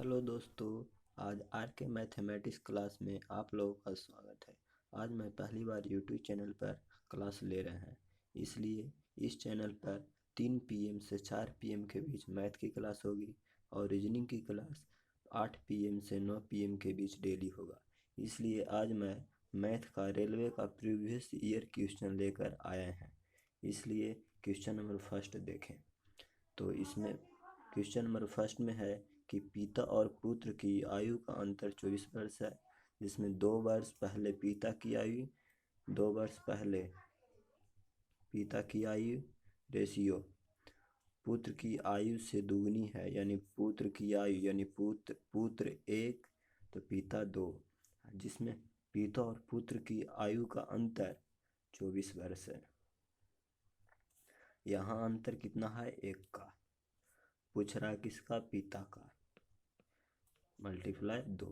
Hello दोस्तों। आज are के मैथमेटिक्स क्लास में आप लोगों का स्वागत है। आज मैं पहली बार यूट्यूब चैनल पर क्लास ले रहे हैं, इसलिए इस चैनल पर 3 PM से 4 PM के बीच मैथ की क्लास होगी और रीजनिंग की क्लास 8 PM से 9 PM के बीच डेली होगा। इसलिए आज मैं मैथ का रेलवे का प्रीवियस ईयर क्वेश्चन लेकर आए हैं। इसलिए क्वेश्चन नंबर फर्स्ट देखें। तो इसमें क्वेश्चन नंबर फर्स्ट में है कि पिता और पुत्र की आयु का अंतर 24 वर्ष है, जिसमें 2 वर्ष पहले पिता की आयु 2 वर्ष पहले पिता की आयु रेशियो पुत्र की आयु से दुगनी है, यानी पुत्र की आयु यानी पुत्र 1 तो पिता 2, जिसमें पिता और पुत्र की आयु का अंतर 24 वर्ष है। यहाँ अंतर कितना है? 1 का। पूछ रहा है किसका? पिता का। मल्टीप्लाई 2,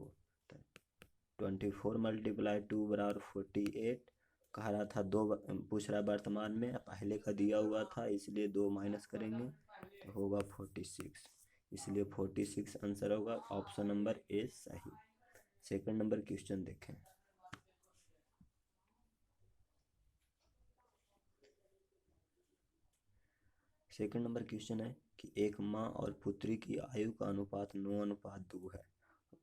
24 मल्टीप्लाई 2 बराबर 48। कह रहा था 2, पूछ रहा है वर्तमान में, पहले का दिया हुआ था इसलिए 2 माइनस करेंगे तो होगा 46, इसलिए 46 आंसर होगा। ऑप्शन नंबर ए सही। सेकंड नंबर क्वेश्चन देखें। सेकंड नंबर क्वेश्चन है कि एक माँ और पुत्री की आयु का अनुपात 9:2 है।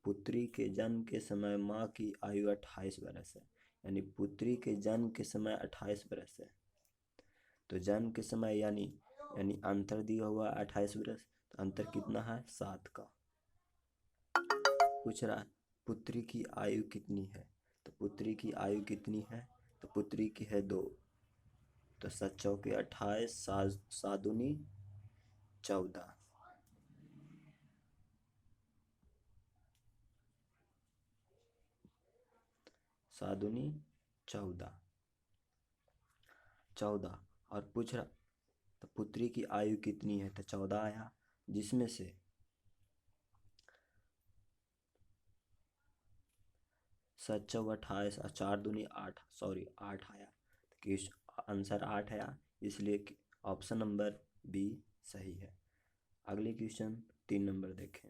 पुत्री के जन्म के समय माँ की आयु 28 वर्ष है, यानी पुत्री के जन्म के समय 28 वर्ष है। तो जन्म के समय यानी अंतर दिया हुआ 28 वर्ष, तो अंतर कितना है? 7 का। पूछ रहा है पुत्री की आयु कितनी है, तो पुत्री की आयु कितनी है? तो पुत्री की है 2, तो 7 चौके 28, 7 दूनी 14, सादुनी 14। और पूछ रहा तो पुत्री की आयु कितनी है, तो 14 आया, जिसमें से 7 चौक 28 और 4 दूनी 8, सॉरी 8 आया, तो आंसर 8 आया, इसलिए ऑप्शन नंबर बी सही है। अगले क्वेश्चन 3 नंबर देखें।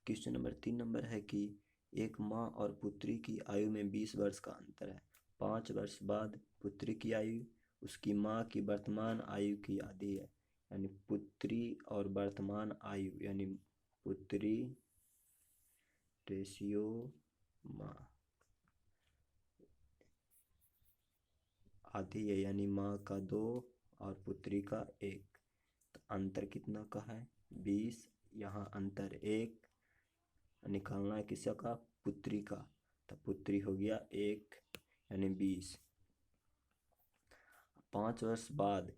क्वेश्चन नंबर 3 नंबर है कि एक माँ और पुत्री की आयु में 20 वर्ष का अंतर है। 5 वर्ष बाद पुत्री की आयु उसकी माँ की वर्तमान आयु की आधी है, यानी पुत्री और वर्तमान आयु यानी पुत्री रेशियो माँ आधी है, यानी माँ का 2 और पुत्री का 1, तो अंतर कितना का है? 20। यहाँ अंतर 1 निकालना है किसका? पुत्री का, तो पुत्री हो गया 1 यानी 20। 5 वर्ष बाद,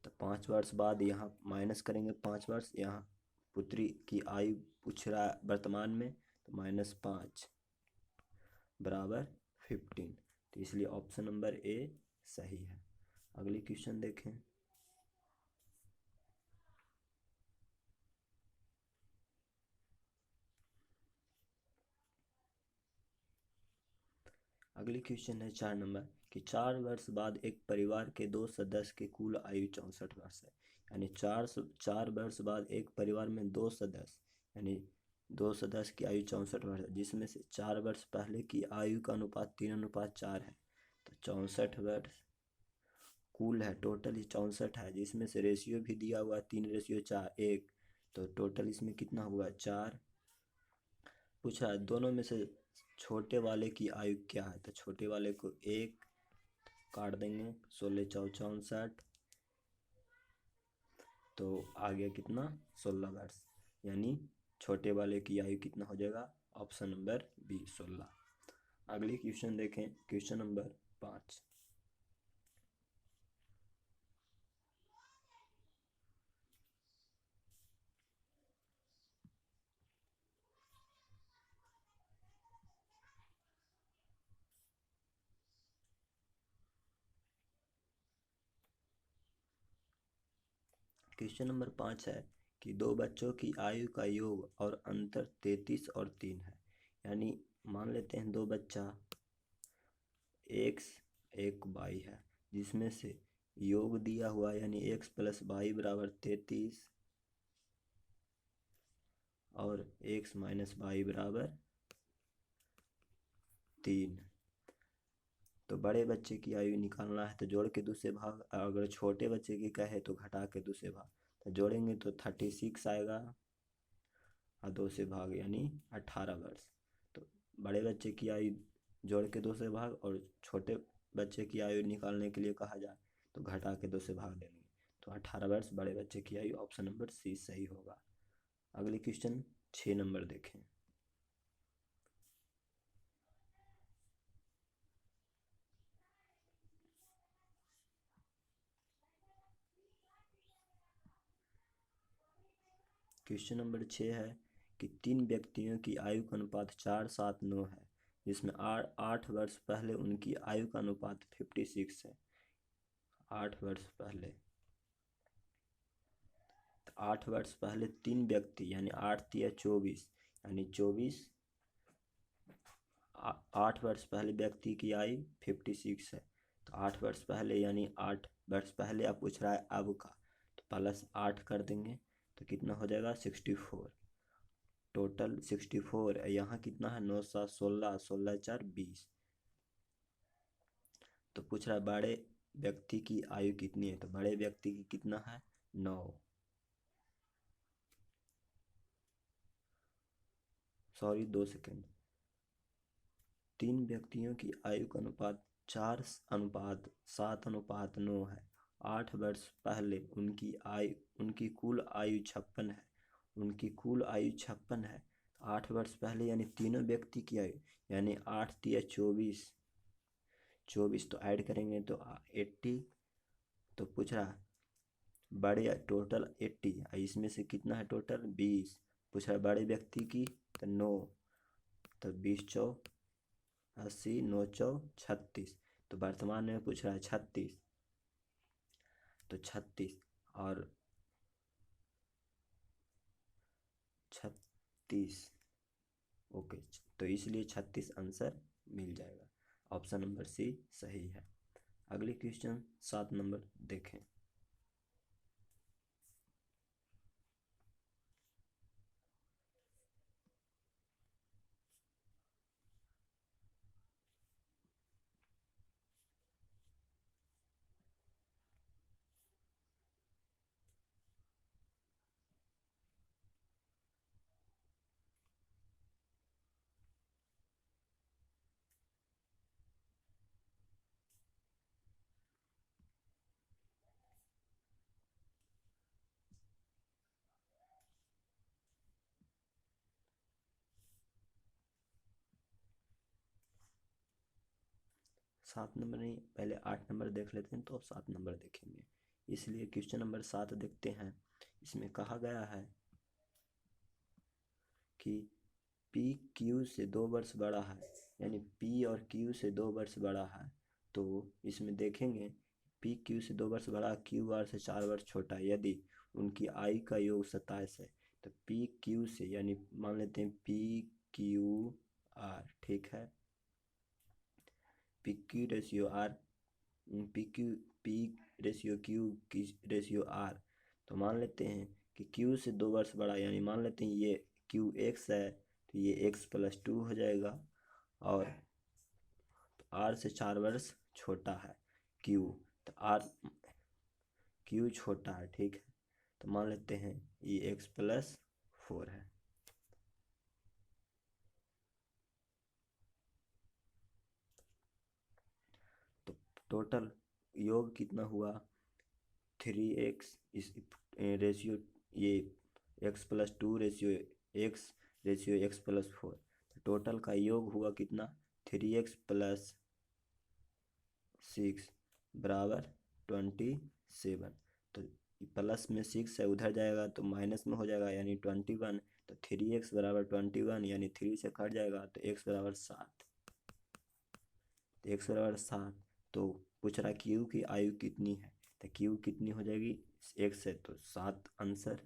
तो 5 वर्ष बाद यहाँ माइनस करेंगे 5 वर्ष, यहाँ पुत्री की आयु पूछ रहा है वर्तमान में, तो -5 बराबर 15, तो इसलिए ऑप्शन नंबर ए सही है। अगली क्वेश्चन देखें। अगली क्वेश्चन है 4 नंबर कि 4 वर्ष बाद एक परिवार के 2 सदस्य की कुल आयु 64 वर्ष है, यानी 4 वर्ष बाद एक परिवार में 2 सदस्य यानी 2 सदस्य की आयु 64 वर्ष है, जिसमें से 4 वर्ष पहले की आयु का अनुपात 3:4 है, तो 64 वर्ष कुल है, टोटल ही 64 है, जिसमें से रेशियो भी दिया हुआ 3:4 1, तो टोटल इसमें कितना हुआ? 4। पूछा है दोनों में से छोटे वाले की आयु क्या है, तो छोटे वाले को 1 काट देंगे, 16 चौ 64, तो आ गया कितना? 16 वर्ष, यानी छोटे वाले की आयु कितना हो जाएगा? Option number B 16। अगली क्वेश्चन देखें, क्वेश्चन नंबर 5। क्वेश्चन नंबर 5 है कि 2 बच्चों की आयु का योग और अंतर 33 और 3 है, यानी मान लेते हैं 2 बच्चा, एक वाई है, जिसमें से योग दिया हुआ यानी x प्लस वाई बराबर 33 और x माइनस वाई बराबर 3। तो बड़े बच्चे की आयु निकालना है तो जोड़ के दूसरे भाग, अगर छोटे बच्चे की कहे तो घटा के दूसरे भाग। तो जोड़ेंगे तो 36 आएगा और 2 से भाग यानी 18 वर्ष। तो बड़े बच्चे की आयु जोड़ के 2 से भाग और छोटे बच्चे की आयु निकालने के लिए कहा जाए तो घटा के 2 से भाग देंगे। तो 18 वर्ष बड़े बच्चे की आयु, ऑप्शन नंबर सी सही होगा। अगले क्वेश्चन 6 नंबर देखें। क्वेश्चन नंबर 6 है कि 3 व्यक्तियों की आयु का अनुपात 4:7:9 है, जिसमें 8 वर्ष पहले उनकी आयु का अनुपात 56 है। 8 वर्ष पहले, तो 8 वर्ष पहले 3 व्यक्ति यानी 8 तिया 24 यानी 24, 8 वर्ष पहले व्यक्ति की आयु 56 है। तो 8 वर्ष पहले यानी 8 वर्ष पहले आप पूछ रहा है अब का, तो प्लस 8 कर देंगे तो कितना हो जाएगा 64। टोटल 64। यहाँ कितना है 9 7 16, 16 4 20। तो पूछ रहा है बड़े व्यक्ति की आयु कितनी है, तो बड़े व्यक्ति की कितना है 9। Sorry 2 second. 3 व्यक्तियों की आयु का अनुपात 4:7:9 है। 8 वर्ष पहले उनकी कुल आयु 56 है। उनकी कुल आयु 56 है। 8 वर्ष पहले यानी तीनों व्यक्ति की आयु यानी 8 तिया 24, 24 तो ऐड करेंगे तो 80। तो पूछ रहा बड़े टोटल 80, इसमें से कितना है टोटल 20। पूछ रहा बड़े व्यक्ति की तो 9, तो 20 चौ 80, 9 चौ 36। तो वर्तमान में पूछ रहा है 36, तो 36 और 36, ओके। तो इसलिए 36 आंसर मिल जाएगा। ऑप्शन नंबर सी सही है। अगले क्वेश्चन 7 नंबर देखें। सात नंबर नहीं, पहले 8 नंबर देख लेते हैं तो अब 7 नंबर देखेंगे। इसलिए क्वेश्चन नंबर 7 देखते हैं। इसमें कहा गया है कि पी क्यू से 2 वर्ष बड़ा है, यानी पी और क्यू से 2 वर्ष बड़ा है। तो इसमें देखेंगे पी क्यू से 2 वर्ष बड़ा, क्यू आर से 4 वर्ष छोटा है। यदि उनकी आयु का योग 27 है तो पी क्यू से, यानी मान लेते हैं पी क्यू आर, ठीक है, P Q ratio R, P ratio Q की रेशियो आर। तो मान लेते हैं कि क्यू से 2 वर्ष बड़ा, यानी मान लेते हैं ये क्यू एक्स है तो ये एक्स प्लस 2 हो जाएगा, और आर से 4 वर्ष छोटा है क्यू, तो आर क्यू छोटा है, ठीक है। तो मान लेते हैं ये एक्स प्लस 4 है। तो टोटल योग कितना हुआ 3x, इस रेशियो ये x plus 2 ratio x plus 4। तो टोटल का योग हुआ कितना 3x प्लस 6 बराबर 27। तो प्लस में 6 है, उधर जाएगा तो माइनस में हो जाएगा यानी 21। तो 3x बराबर 21 यानी 3 से कट जाएगा तो x बराबर 7। तो x बराबर 7। तो पूछ रहा क्यू की आयु कितनी है, तो क्यू कितनी हो जाएगी x है तो 7 आंसर,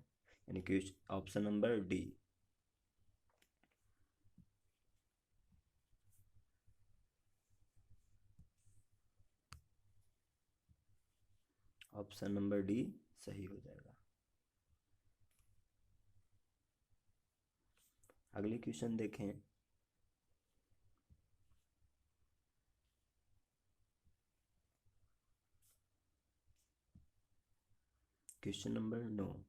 यानी कि option number D. Option number D सही हो जाएगा। अगले क्वेश्चन देखें। Question number 9।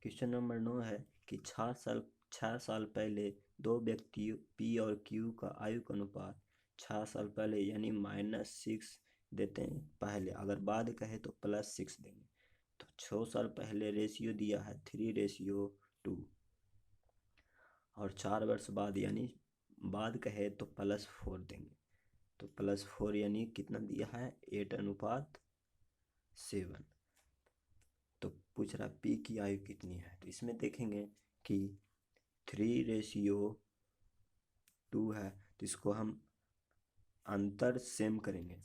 क्वेश्चन नंबर 9 है कि 6 साल पहले दो व्यक्तियों P और Q का आयु का अनुपात 6 साल पहले यानी -6 देते हैं पहले, अगर बाद कहे तो +6 देंगे। तो 6 साल पहले रेशियो दिया है 3:2 और 4 वर्ष बाद यानी बाद कहे तो +4 देंगे। तो +4 यानी कितना दिया है 8:7। तो पूछ रहा P की आयु कितनी है। तो इसमें देखेंगे कि 3:2 है, तो इसको हम अंतर सेम करेंगे।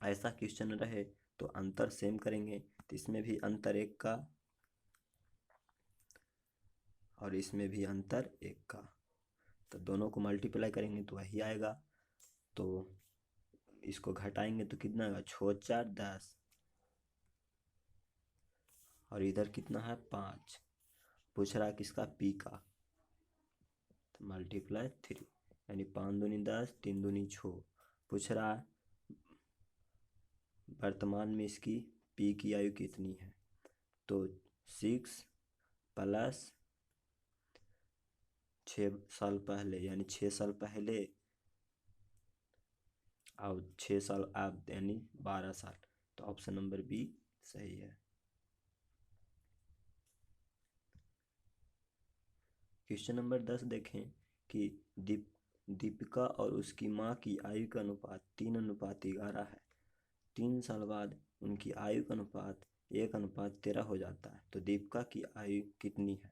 ऐसा क्वेश्चन रहे तो अंतर सेम करेंगे, तो इसमें भी अंतर 1 का और इसमें भी अंतर 1 का, तो दोनों को मल्टीप्लाई करेंगे तो वही आएगा। तो इसको घटाएंगे तो कितना आएगा 6 4 10 और इधर कितना है 5। पूछ रहा है किसका P का, तो मल्टीप्लाई 3 यानी 5 दूनी 10 3 दूनी 6। पूछ रहा है वर्तमान में इसकी P की आयु कितनी है। तो 6 + 6 साल पहले यानी 6 साल पहले और 6 साल अब यानी 12 साल। तो ऑप्शन नंबर बी सही है। क्वेश्चन नंबर 10 देखें कि दीपिका और उसकी माँ की आयु का अनुपात 3:11 है। 3 साल बाद उनकी आयु का अनुपात 1:13 हो जाता है। तो दीपिका की आयु कितनी है।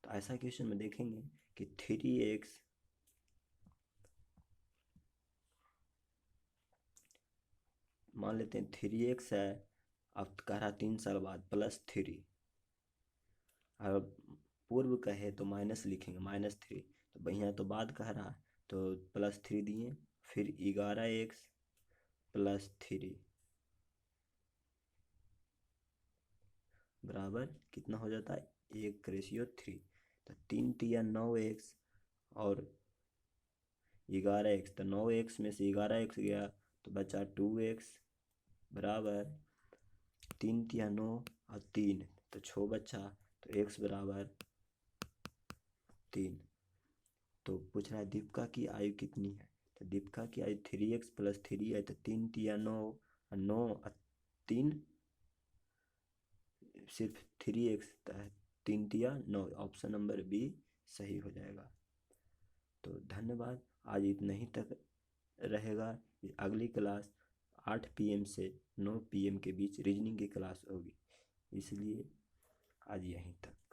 तो ऐसा क्वेश्चन में देखेंगे कि 3x मान लेते हैं 3x है, अब कह रहा 3 साल बाद +3, अब पूर्व कहे तो माइनस लिखेंगे -3, तो भैया तो बाद कह रहा तो +3 दिए, फिर 11x + 3 बराबर कितना हो जाता है 1:3। तो 3 तिया 9x और 11x, तो 9x में से 11x गया तो बचा 2x बराबर 3 तिया 9 और 3 तो 6 बचा, तो x बराबर 3। तो पूछ रहा है दीपिका की आयु कितनी है। तो दीपिका की आयु 3x + 3 है, तो 3 तिया 9 और 9 और 3 सिर्फ 3x, 3 तिया 9, ऑप्शन नंबर बी सही हो जाएगा। तो धन्यवाद, आज इतना ही तक रहेगा। अगली क्लास 8 PM से 9 PM के बीच रीजनिंग की क्लास होगी, इसलिए आज यहीं तक।